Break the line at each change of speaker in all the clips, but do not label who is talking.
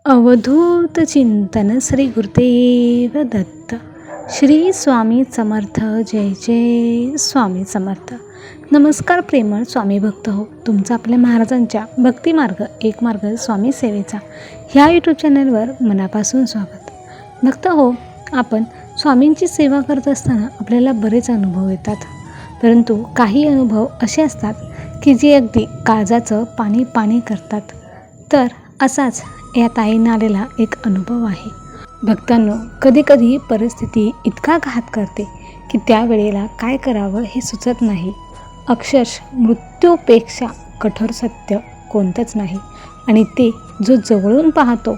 अवधूत चिंतन श्री गुरुदेव दत्त. श्री स्वामी समर्थ. जय जय स्वामी समर्थ. नमस्कार प्रेमळ स्वामी भक्त हो. तुमचा आपल्या महाराजांच्या भक्तिमार्ग एक मार्ग स्वामी सेवेचा ह्या यूट्यूब चॅनलवर मनापासून स्वागत. भक्त हो, आपण स्वामींची सेवा करत असताना आपल्याला बरेच अनुभव येतात, परंतु काही अनुभव असे असतात की जे अगदी काळजाचं पाणी पाणी करतात. तर असाच या ताईंना आलेला एक अनुभव आहे. भक्तांनो, कधीकधी परिस्थिती इतका घात करते की त्यावेळेला काय करावं हे सुचत नाही. अक्षरशः मृत्यूपेक्षा कठोर सत्य कोणतंच नाही, आणि ते जो जवळून पाहतो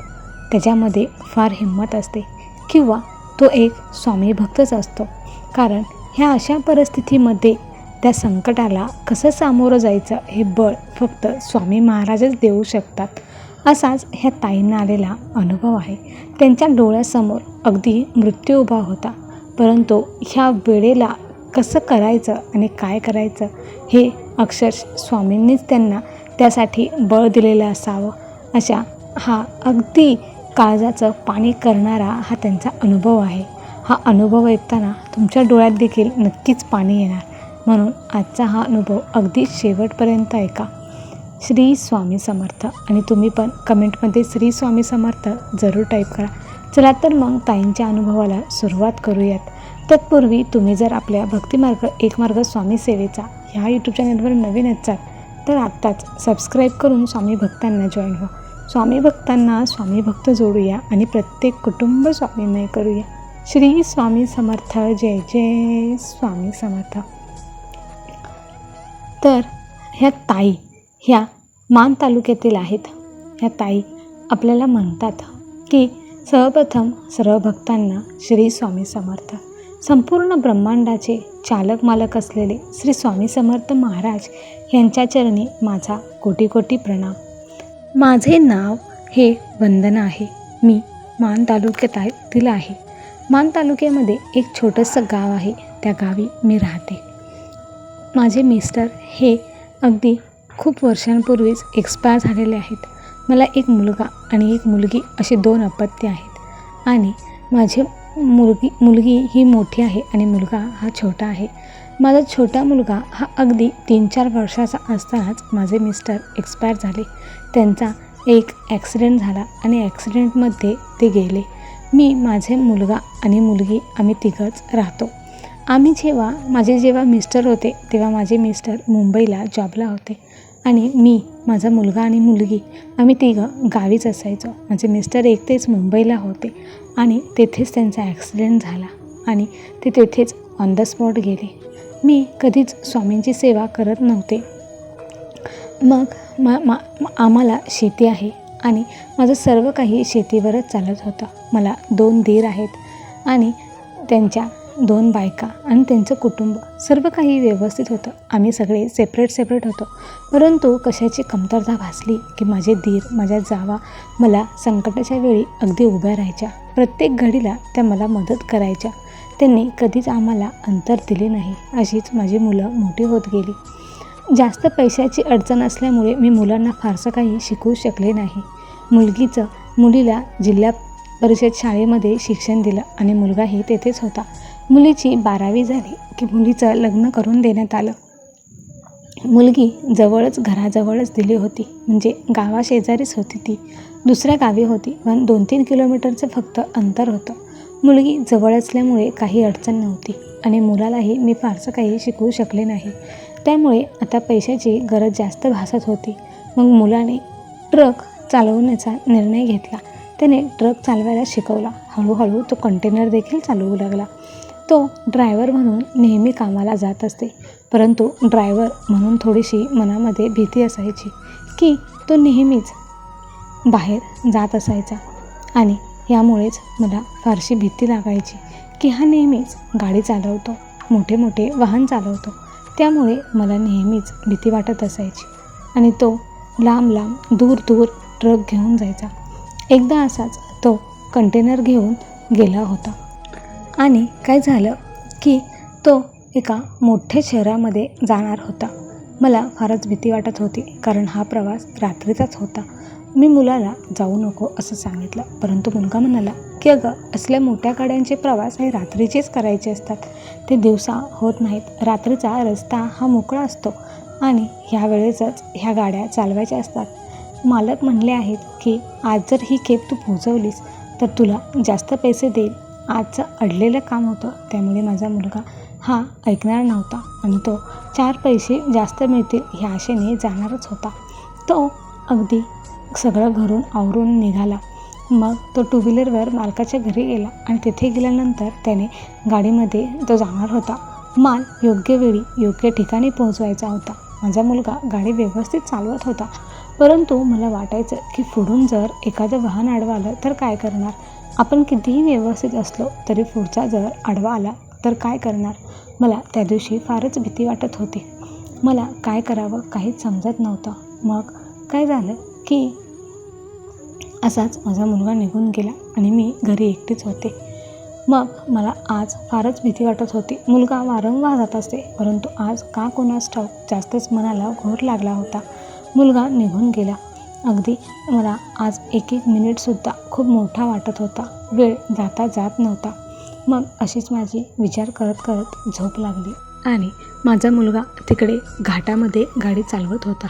त्याच्यामध्ये फार हिंमत असते, किंवा तो एक स्वामी भक्तच असतो. कारण ह्या अशा परिस्थितीमध्ये त्या संकटाला कसं सामोरं जायचं हे बळ फक्त स्वामी महाराजच देऊ शकतात. असाच ह्या ताईंना आलेला अनुभव आहे. त्यांच्या डोळ्यासमोर अगदी मृत्यू उभा होता, परंतु ह्या वेळेला कसं करायचं आणि काय करायचं हे अक्षरशः स्वामींनीच त्यांना त्यासाठी बळ दिलेलं असावं. अशा हा अगदी काळजाचं पाणी करणारा हा त्यांचा अनुभव आहे. हा अनुभव ऐकताना तुमच्या डोळ्यात देखील नक्कीच पाणी येणार, म्हणून आजचा हा अनुभव अगदी शेवटपर्यंत ऐका. श्री स्वामी समर्थ. आणि तुम्ही पण कमेंटमध्ये श्री स्वामी समर्थ जरूर टाईप करा. चला तर मग ताईंच्या अनुभवाला सुरुवात करूयात. तत्पूर्वी तुम्ही जर आपल्या भक्तिमार्ग एक मार्ग स्वामी सेवेचा ह्या यूट्यूब चॅनलवर नवीन असाल तर आत्ताच सबस्क्राईब करून स्वामी भक्तांना जॉईन व्हा. स्वामी भक्तांना स्वामी भक्त जोडूया आणि प्रत्येक कुटुंब स्वामींना करूया. श्री स्वामी समर्थ. जय जय स्वामी समर्थ. तर ह्या ताई ह्या मान तालुक्यातील आहेत. ह्या ताई आपल्याला म्हणतात की सर्वप्रथम सर्व भक्तांना श्री स्वामी समर्थ. संपूर्ण ब्रह्मांडाचे चालक मालक असलेले श्री स्वामी समर्थ महाराज यांच्या चरणी माझा कोटी कोटी प्रणाम. माझे नाव हे वंदना आहे. मी मान तालुक्यातील आहे. मान तालुक्यामध्ये एक छोटंसं गाव आहे. त्या गावी मी राहते. माझे मिस्टर हे अगदी खूप वर्षांपूर्वीच एक्सपायर झालेले आहेत. मला एक मुलगा आणि एक मुलगी असे 2 अपत्य आहेत. आणि माझी मुलगी ही मोठी आहे आणि मुलगा हा छोटा आहे. माझा छोटा मुलगा हा अगदी 3-4 वर्षाचा असतानाच माझे मिस्टर एक्सपायर झाले. त्यांचा एक ॲक्सिडेंट झाला आणि ॲक्सिडेंटमध्ये ते गेले. मी, माझे मुलगा आणि मुलगी आम्ही तिघंच राहतो. माझे जेव्हा मिस्टर होते तेव्हा माझे मिस्टर मुंबईला जॉबला होते, आणि मी, माझा मुलगा आणि मुलगी आम्ही तिघं गावीच असायचो. माझे मिस्टर एकटेच मुंबईला होते आणि तेथेच त्यांचा ॲक्सिडेंट झाला आणि ते तेथेच ऑन द स्पॉट गेले. मी कधीच स्वामींची सेवा करत नव्हते. मग आम्हाला शेती आहे आणि माझं सर्व काही शेतीवरच चालत होतं. मला 2 दीर आहेत आणि त्यांच्या 2 बायका आणि त्यांचं कुटुंब, सर्व काही व्यवस्थित होतं. आम्ही सगळे सेपरेट होतो. परंतु कशाची कमतरता भासली की माझे दीर, माझ्या जावा मला संकटाच्या वेळी अगदी उभ्या राहायच्या. प्रत्येक घडीला त्या मला मदत करायच्या. त्यांनी कधीच आम्हाला अंतर दिले नाही. अशीच माझी मुलं मोठी होत गेली. जास्त पैशाची अडचण असल्यामुळे मी मुलांना फारसं काही शिकवू शकले नाही. मुलीला जिल्हा परिषद शाळेमध्ये शिक्षण दिलं आणि मुलगाही तेथेच होता. मुलीची 12वी झाली की मुलीचं लग्न करून देण्यात आलं. मुलगी घराजवळच दिली होती, म्हणजे गावाशेजारीच होती. ती दुसऱ्या गावी होती, पण 2-3 किलोमीटरचं फक्त अंतर होतं. मुलगी जवळ असल्यामुळे काही अडचण नव्हती आणि मुलालाही मी फारसं काही शिकवू शकले नाही. त्यामुळे आता पैशाची गरज जास्त भासत होती. मग मुलाने ट्रक चालवण्याचा निर्णय घेतला. त्याने ट्रक चालवायला शिकवला. हळूहळू तो कंटेनर देखील चालवू लागला. तो ड्रायव्हर म्हणून नेहमी कामाला जात असते, परंतु ड्रायव्हर म्हणून थोडीशी मनामध्ये भीती असायची की तो नेहमीच बाहेर जात असायचा, आणि यामुळेच मला फारशी भीती लागायची की हा नेहमीच गाडी चालवतो, मोठे वाहन चालवतो. त्यामुळे मला नेहमीच भीती वाटत असायची. आणि तो लांब दूर ट्रक घेऊन जायचा. एकदा असाच तो कंटेनर घेऊन गेला होता आणि काय झालं की तो एका मोठ्या शहरामध्ये जाणार होता. मला फारच भीती वाटत होती, कारण हा प्रवास रात्रीचाच होता. मी मुलाला जाऊ नको असं सांगितलं, परंतु मुलगा म्हणाला की अगं, असल्या मोठ्या गाड्यांचे प्रवास हे रात्रीचेच करायचे असतात, ते दिवसा होत नाहीत. रात्रीचा रस्ता हा मोकळा असतो आणि ह्या वेळेसच ह्या गाड्या चालवायच्या असतात. मालक म्हणले आहेत की आज जर ही खेप तू पोहोचवलीस तर तुला जास्त पैसे देईल. आजचं अडलेलं काम होतं, त्यामुळे माझा मुलगा हा ऐकणार नव्हता आणि तो 4 पैसे जास्त मिळतील ह्या आशेने जाणारच होता. तो अगदी सगळं घरून आवरून निघाला. मग तो 2 व्हीलरवर मालकाच्या घरी गेला आणि तिथे गेल्यानंतर त्याने गाडीमध्ये तो जाणार होता. माल योग्य वेळी योग्य ठिकाणी पोहोचवायचा होता. माझा मुलगा गाडी व्यवस्थित चालवत होता, परंतु मला वाटायचं की पुढून जर एखादं वाहन आडवं आलं तर काय करणार. आपण कितीही व्यवस्थित असलो तरी पुढचा जर आडवा आला तर काय करणार. मला त्या दिवशी फारच भीती वाटत होती. मला काय करावं काहीच समजत नव्हतं. मग काय झालं की असाच माझा मुलगा निघून गेला आणि मी घरी एकटीच होते. मग मला आज फारच भीती वाटत होती. मुलगा वारंवार जात असते, परंतु आज का कोणास ठाऊक जास्तच मनाला घोर लागला होता. मुलगा निघून गेला. अगदी मला आज एक मिनिटसुद्धा खूप मोठा वाटत होता. वेळ जाता जात नव्हता. मग अशीच माझी विचार करत करत झोप लागली आणि माझा मुलगा तिकडे घाटामध्ये गाडी चालवत होता.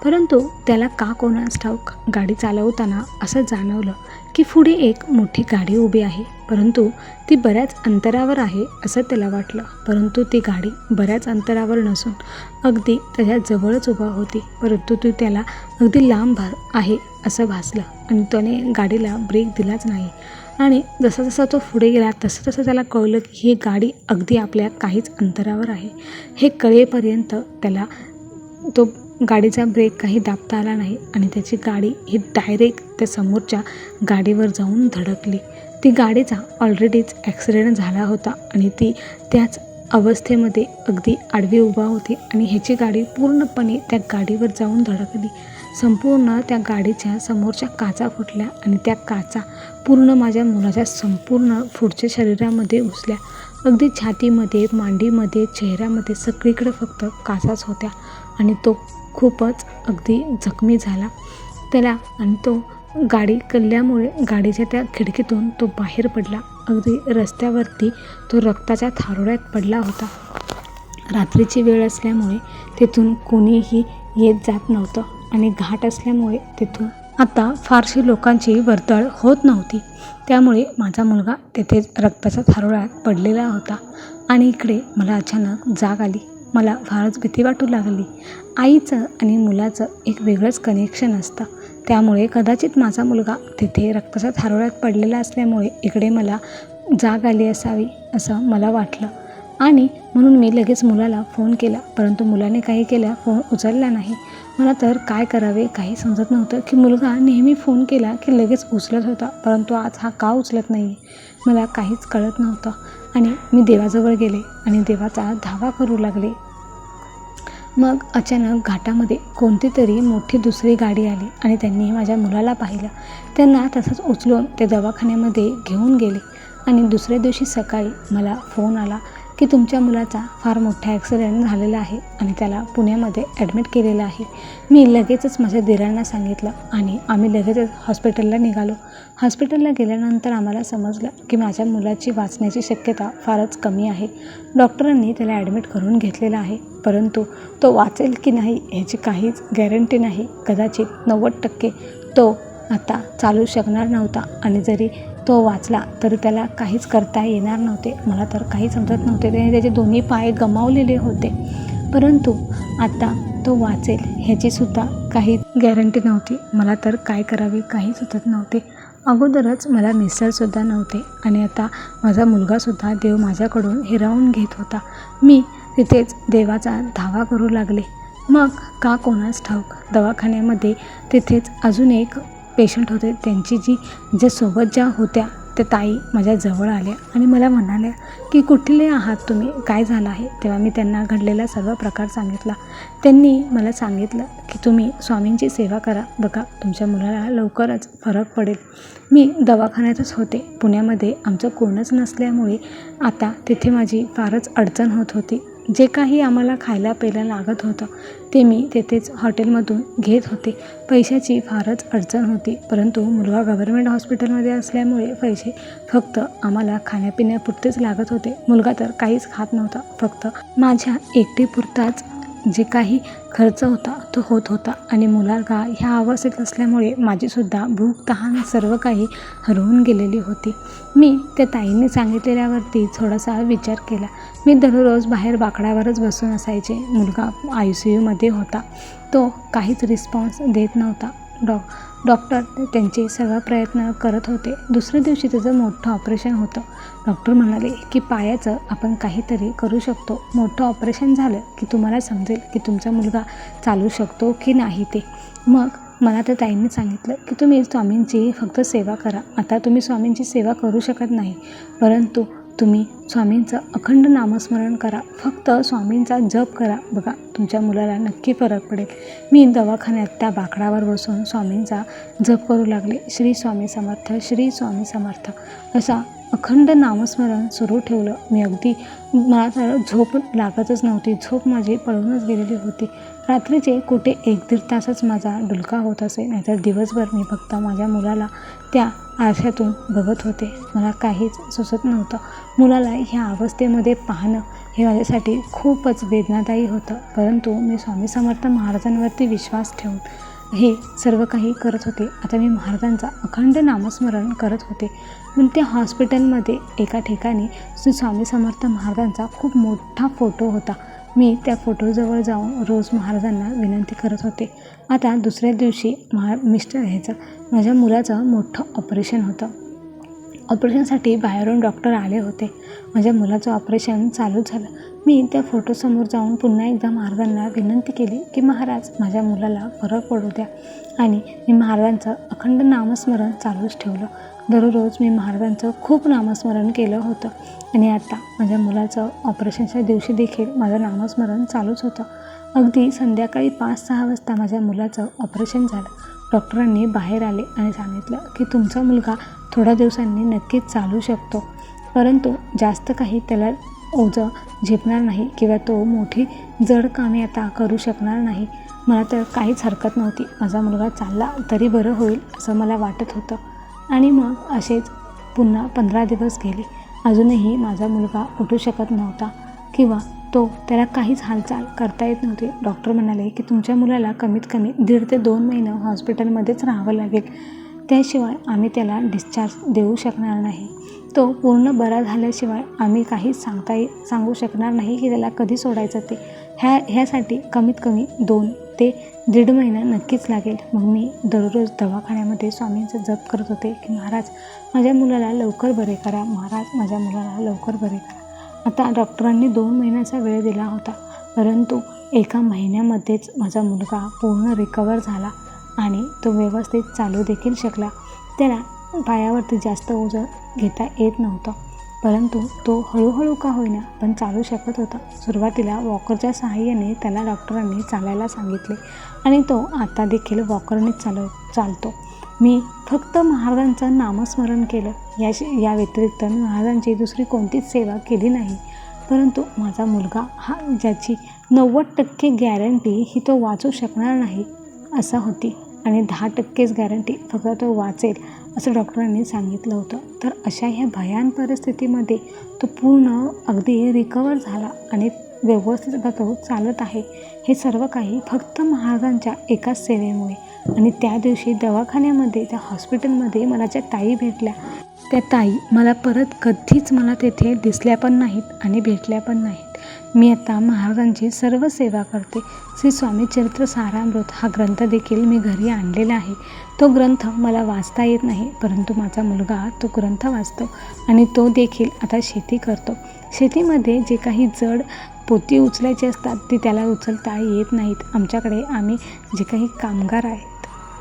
परंतु त्याला का कोणास ठाऊक गाडी चालवताना असं जाणवलं की पुढे एक मोठी गाडी उभी आहे, परंतु ती बऱ्याच अंतरावर आहे असं त्याला वाटलं. परंतु ती गाडी बऱ्याच अंतरावर नसून अगदी त्याच्या जवळच उभा होती, परंतु ती त्याला अगदी लांब आहे असं भासलं आणि त्याने गाडीला ब्रेक दिलाच नाही. आणि जसा जसा तो पुढे गेला तसं तसं त्याला कळलं की ही गाडी अगदी आपल्या काहीच अंतरावर आहे. हे कळेपर्यंत त्याला तो गाडीचा ब्रेक काही दाबता आला नाही आणि त्याची गाडी ही डायरेक्ट त्या समोरच्या गाडीवर जाऊन धडकली. ती गाडीचा ऑलरेडीच ॲक्सिडेंट झाला होता आणि ती त्याच अवस्थेमध्ये अगदी आडवी उभा होती आणि ह्याची गाडी पूर्णपणे त्या गाडीवर जाऊन धडकली. संपूर्ण त्या गाडीच्या समोरच्या काचा फुटल्या आणि त्या काचा पूर्ण माझ्या मुलाच्या संपूर्ण पुढच्या शरीरामध्ये घुसल्या. अगदी छातीमध्ये, मांडीमध्ये, चेहऱ्यामध्ये सगळीकडे फक्त काचाच होत्या आणि तो खूपच अगदी जखमी झाला. त्याला आणि तो गाडी कल्ल्यामुळे गाडीच्या त्या खिडकीतून तो बाहेर पडला. अगदी रस्त्यावरती तो रक्ताच्या थारोळ्यात पडला होता. रात्रीची वेळ असल्यामुळे तिथून कोणीही येत जात नव्हतं आणि घाट असल्यामुळे तिथून आता फारशी लोकांची वर्दळ होत नव्हती. त्यामुळे माझा मुलगा तेथेच रक्ताच्या थारोळ्यात पडलेला होता आणि इकडे मला अचानक जाग आली. मला फारच भीती वाटू लागली. आईचं आणि मुलाचं एक वेगळंच कनेक्शन असतं, त्यामुळे कदाचित माझा मुलगा तिथे रक्ताच्या थारोळ्यात पडलेला असल्यामुळे इकडे मला जाग आली असावी असं मला वाटलं आणि म्हणून मी लगेच मुलाला फोन केला, परंतु मुलाने काही केलं, फोन उचलला नाही. मला तर काय करावे काही समजत नव्हतं की मुलगा नेहमी फोन केला की लगेच उचलत होता, परंतु आज हा का उचलत नाही मला काहीच कळत नव्हतं. आणि मी देवाजवळ गेले आणि देवाचा धावा करू लागले. मग अचानक घाटामध्ये कोणती तरी मोठी दुसरी गाडी आली आणि त्यांनी माझ्या मुलाला पाहिलं. त्यांना तसंच उचलून ते दवाखान्यामध्ये घेऊन गेले आणि दुसऱ्या दिवशी सकाळी मला फोन आला की तुमच्या मुलाचा फार मोठा ॲक्सिडेंट झालेला आहे आणि त्याला पुण्यामध्ये ॲडमिट केलेलं आहे. मी लगेचच माझ्या दिरांना सांगितलं आणि आम्ही लगेचच हॉस्पिटलला निघालो. हॉस्पिटलला गेल्यानंतर आम्हाला समजलं की माझ्या मुलाची वाचण्याची शक्यता फारच कमी आहे. डॉक्टरांनी त्याला ॲडमिट करून घेतलेलं आहे, परंतु तो वाचेल की नाही ह्याची काहीच गॅरंटी नाही. कदाचित 90% तो आता चालू शकणार नव्हता आणि जरी तो वाचला तर त्याला काहीच करता येणार नव्हते. मला तर काही समजत नव्हते. त्याने त्याचे दोन्ही पाय गमावलेले होते, परंतु आता तो वाचेल ह्याचीसुद्धा काही गॅरंटी नव्हती. मला तर काय करावे काही सुचत नव्हते. अगोदरच मला मिस्टरसुद्धा नव्हते आणि आता माझा मुलगासुद्धा देव माझ्याकडून हिरावून घेत होता. मी तिथेच देवाचा धावा करू लागले. मग का कोणास ठाऊक दवाखान्यामध्ये तिथेच अजून एक पेशंट होते. त्यांची ज्यासोबत ज्या होत्या त्या ताई माझ्या जवळ आल्या आणि मला म्हणाल्या की कुठले आहात तुम्ही, काय झालं आहे. तेव्हा मी त्यांना घडलेला सर्व प्रकार सांगितला. त्यांनी मला सांगितलं की तुम्ही स्वामींची सेवा करा, बघा तुमच्या मुलाला लवकरच फरक पडेल. मी दवाखान्यातच होते. पुण्यामध्ये आमचं कोणच नसल्यामुळे आता तिथे माझी फारच अडचण होत होती. जे काही आम्हाला खायला प्यायला लागत होतं ते मी तेथेच हॉटेलमधून घेत होते. पैशाची फारच अडचण होती, परंतु मुलगा गव्हर्नमेंट हॉस्पिटलमध्ये असल्यामुळे पैसे फक्त आम्हाला खाण्यापिण्यापुरतेच लागत होते. मुलगा तर काहीच खात नव्हता. फक्त माझ्या एकटीपुरताच जे काही खर्च होता तो होत होता आणि मुलगा ह्या अवस्थेत असल्यामुळे माझीसुद्धा भूक तहान सर्व काही हरवून गेलेली होती. मी त्या ताईंनी सांगितलेल्यावरती थोडासा विचार केला. मी दररोज बाहेर बाकडावरच बसून असायचे. मुलगा ICUमध्ये होता. तो काहीच रिस्पॉन्स देत नव्हता. डॉक्टर त्यांचे सगळा प्रयत्न करत होते. दुसऱ्या दिवशी त्याचं मोठं ऑपरेशन होतं. डॉक्टर म्हणाले की पायाचं आपण काहीतरी करू शकतो. मोठं ऑपरेशन झालं की तुम्हाला समजेल की तुमचा मुलगा चालू शकतो की नाही ते. मग मला त्या ताईंनी सांगितलं की तुम्ही स्वामींची फक्त सेवा करा. आता तुम्ही स्वामींची सेवा करू शकत नाही, परंतु तुम्ही स्वामींचं अखंड नामस्मरण करा. फक्त स्वामींचा जप करा. बघा तुमच्या मुलाला नक्की फरक पडेल. मी दवाखान्यात त्या बाकडावर बसून स्वामींचा जप करू लागले. श्री स्वामी समर्थ, श्री स्वामी समर्थ असा अखंड नामस्मरण सुरू ठेवलं. मी अगदी मला तर झोप लागतच नव्हती. झोप माझी पळूनच गेलेली होती. रात्रीचे कुठे 1-1.5 तासच माझा डुलका होत असे, नाहीतर दिवसभर मी फक्त माझ्या मुलाला त्या आरशातून बघत होते. मला काहीच सुचत नव्हतं. मुलाला ह्या अवस्थेमध्ये पाहणं हे माझ्यासाठी खूपच वेदनादायी होतं, परंतु मी स्वामी समर्थ महाराजांवरती विश्वास ठेवून हे सर्व काही करत होते. आता मी महाराजांचा अखंड नामस्मरण करत होते. पण त्या हॉस्पिटलमध्ये एका ठिकाणी श्री स्वामी समर्थ महाराजांचा खूप मोठा फोटो होता. मी त्या फोटोजवळ जाऊन रोज महाराजांना विनंती करत होते. आता दुसऱ्या दिवशी माझ्या मुलाचं मोठं ऑपरेशन होतं. ऑपरेशनसाठी बाहेरून डॉक्टर आले होते. माझ्या मुलाचं ऑपरेशन चालू झालं. मी त्या फोटोसमोर जाऊन पुन्हा एकदा महाराजांना विनंती केली की महाराज माझ्या मुलाला फरक पडू द्या. आणि मी महाराजांचं अखंड नामस्मरण चालूच ठेवलं. दररोज मी महाराजांचं खूप नामस्मरण केलं होतं आणि आता माझ्या मुलाचं ऑपरेशनच्या दिवशी देखील माझं नामस्मरण चालूच होतं. अगदी संध्याकाळी 5-6 वाजता माझ्या मुलाचं ऑपरेशन झालं. डॉक्टरांनी बाहेर आले आणि सांगितलं की तुमचा मुलगा थोड्या दिवसांनी नक्कीच चालू शकतो, परंतु जास्त काही त्याला ओझं झेपणार नाही किंवा तो मोठी जड कामे आता करू शकणार नाही. मला तर काहीच हरकत नव्हती. माझा मुलगा चालला तरी बरं होईल असं मला वाटत होतं. आणि मग असेच पुन्हा 15 दिवस गेले. अजूनही माझा मुलगा उठू शकत नव्हता किंवा त्याला काहीच हालचाल करता येत नव्हती. डॉक्टर म्हणाले की तुमच्या मुलाला कमीत कमी 1.5 ते 2 महिने हॉस्पिटलमध्येच राहावं लागेल, त्याशिवाय आम्ही त्याला डिस्चार्ज देऊ शकणार नाही. तो पूर्ण बरा झाल्याशिवाय आम्ही काहीच सांगू शकणार नाही की त्याला कधी सोडायचं ते. ह्यासाठी कमीत कमी 2 ते 1.5 महिना नक्कीच लागेल. मग मी दररोज दवाखान्यामध्ये स्वामींचा जप करत होते की महाराज माझ्या मुलाला लवकर बरे करा, महाराज माझ्या मुलाला लवकर बरे करा. आता डॉक्टरांनी 2 महिन्याचा वेळ दिला होता, परंतु 1 महिन्यामध्येच माझा मुलगा पूर्ण रिकवर झाला आणि तो व्यवस्थित चालू देखील शकला. त्याला पायावरती जास्त ओझं घेता येत नव्हतं, परंतु तो हळूहळू का होईना पण चालू शकत होता. सुरुवातीला वॉकरच्या सहाय्याने त्याला डॉक्टरांनी चालायला सांगितले आणि तो आता देखील वॉकरनेच चालतो. मी फक्त महाराजांचं नामस्मरण केलं. या व्यतिरिक्त मी महाराजांची दुसरी कोणतीच सेवा केली नाही. परंतु माझा मुलगा हा ज्याची 90% गॅरंटी ही तो वाचू शकणार नाही असं होती आणि 10%च गॅरंटी फक्त तो वाचेल असं डॉक्टरांनी सांगितलं होतं. तर अशा ह्या भयान परिस्थितीमध्ये तो पूर्ण अगदी रिकवर झाला आणि व्यवस्थित आता तो चालत आहे. हे सर्व काही फक्त महाराजांच्या एकाच सेवेमुळे. आणि त्या दिवशी दवाखान्यामध्ये त्या हॉस्पिटलमध्ये मला ज्या ताई भेटल्या, त्या ताई मला परत कधीच तेथे दिसल्या पण नाहीत आणि भेटल्या पण नाहीत. मी आता महाराजांची सर्व सेवा करते. श्री स्वामी चरित्र सारामृत हा ग्रंथ देखील मी घरी आणलेला आहे. तो ग्रंथ मला वाचता येत नाही, परंतु माझा मुलगा तो ग्रंथ वाचतो आणि तो देखील आता शेती करतो. शेतीमध्ये जे काही जड पोती उचलायची असतात ती त्याला उचलता येत नाहीत. आमच्याकडे आम्ही जे काही कामगार आहेत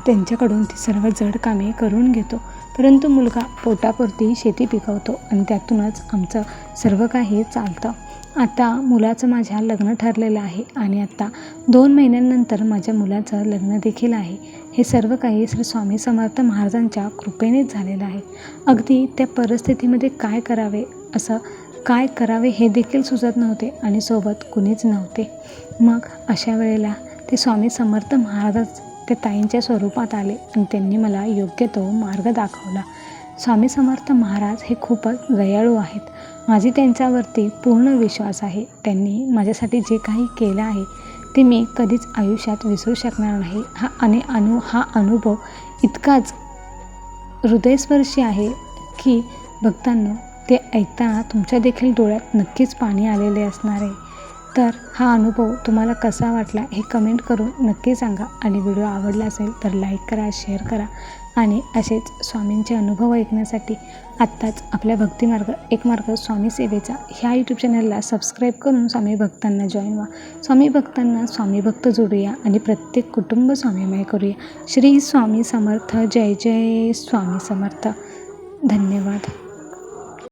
त्यांच्याकडून ती सर्व जड कामे करून घेतो, परंतु मुलगा पोटापुरती शेती पिकवतो आणि त्यातूनच आमचं सर्व काही चालतं. आता मुलाचं माझ्या लग्न ठरलेलं आहे आणि आता 2 महिन्यांनंतर माझ्या मुलाचं लग्न देखील आहे. हे सर्व काही श्री स्वामी समर्थ महाराजांच्या कृपेनेच झालेलं आहे. अगदी त्या परिस्थितीमध्ये काय करावे असं काय करावे हे देखील सुचत नव्हते आणि सोबत कुणीच नव्हते. मग अशा वेळेला ते स्वामी समर्थ महाराज ते ताईंच्या स्वरूपात आले आणि त्यांनी मला योग्य तो मार्ग दाखवला. स्वामी समर्थ महाराज हे खूपच दयाळू आहेत. माझी त्यांच्यावरती पूर्ण विश्वास आहे. त्यांनी माझ्यासाठी जे काही केलं आहे ते मी कधीच आयुष्यात विसरू शकणार नाही. हा अनुभव इतकाच हृदयस्पर्शी आहे की भक्तांनो, ते ऐकताना तुमच्या देखील डोळ्यात नक्कीच पाणी आलेले असणार आहे. तर हा अनुभव तुम्हाला कसा वाटला हे कमेंट करून नक्की सांगा आणि व्हिडिओ आवडला असेल तर लाईक करा, शेअर करा आणि असेच स्वामींचे अनुभव ऐकण्यासाठी आत्ताच आपल्या भक्तिमार्ग एक मार्ग स्वामी सेवेचा ह्या यूट्यूब चॅनलला सबस्क्राईब करून स्वामी भक्तांना जॉईन व्हा. स्वामी भक्तांना स्वामी भक्त जोडूया आणि प्रत्येक कुटुंब स्वामीमय करूया. श्री स्वामी समर्थ. जय जय स्वामी समर्थ. धन्यवाद.